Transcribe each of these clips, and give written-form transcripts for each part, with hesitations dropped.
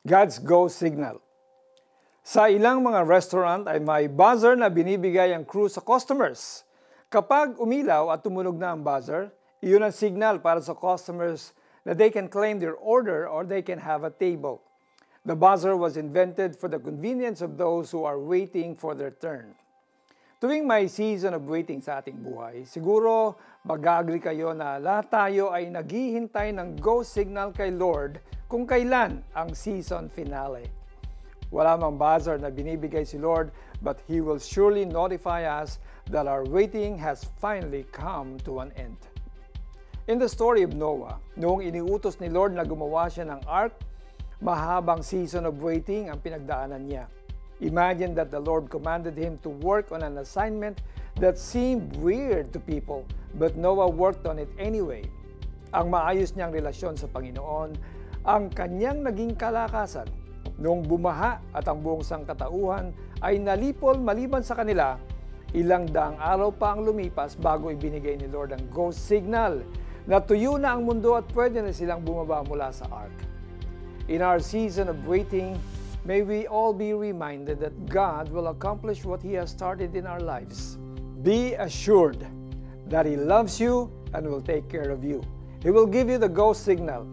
God's go signal. Sa ilang mga restaurant ay may buzzer na binibigay ang crew sa customers. Kapag umilaw at tumunog na ang buzzer, iyon ang signal para sa customers na they can claim their order or they can have a table. The buzzer was invented for the convenience of those who are waiting for their turn. Tuwing may season of waiting sa ating buhay, siguro mag-agree kayo na lahat tayo ay naghihintay ng go signal kay Lord kung kailan ang season finale. Wala mang buzzer na binibigay si Lord, but He will surely notify us that our waiting has finally come to an end. In the story of Noah, noong iniutos ni Lord na gumawa siya ng ark, mahabang season of waiting ang pinagdaanan niya. Imagine that the Lord commanded him to work on an assignment that seemed weird to people, but Noah worked on it anyway. Ang maayos niyang relasyon sa Panginoon, ang kanyang naging kalakasan. Noong bumaha at ang buong sangkatauhan ay nalipol maliban sa kanila, ilang daang araw pa ang lumipas bago ibinigay ni Lord ang go signal na tuyo na ang mundo at pwede na silang bumaba mula sa ark. In our season of waiting, may we all be reminded that God will accomplish what He has started in our lives. Be assured that He loves you and will take care of you. He will give you the go signal.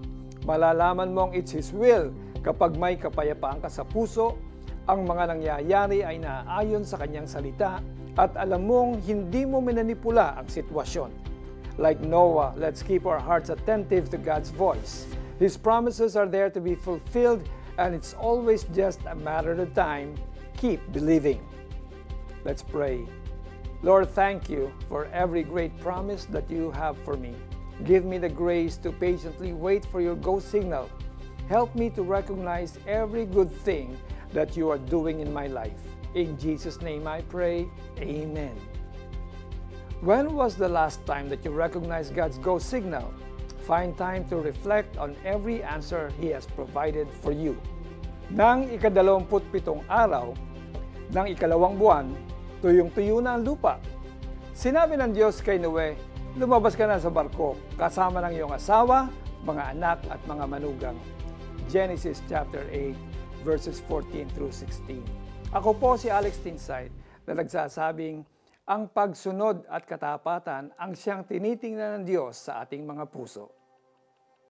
Malalaman mong it's His will kapag may kapayapaan ka sa puso, ang mga nangyayari ay naaayon sa Kanyang salita at alam mong hindi mo minanipula ang sitwasyon. Like Noah, let's keep our hearts attentive to God's voice. His promises are there to be fulfilled, and it's always just a matter of time. Keep believing. Let's pray. Lord, thank you for every great promise that you have for me. Give me the grace to patiently wait for your go signal. Help me to recognize every good thing that you are doing in my life. In Jesus' name I pray, Amen. When was the last time that you recognized God's go signal? Find time to reflect on every answer He has provided for you. Nang ika-27 araw, ng ikalawang buwan, tuyong-tuyo na ang lupa. Sinabi ng Diyos kay Noe, lumabas ka na sa barko, kasama ng iyong asawa, mga anak at mga manugang. Genesis chapter 8, verses 14 through 16. Ako po si Alex Tinsay na nagsasabing, ang pagsunod at katapatan ang siyang tinitingnan ng Diyos sa ating mga puso.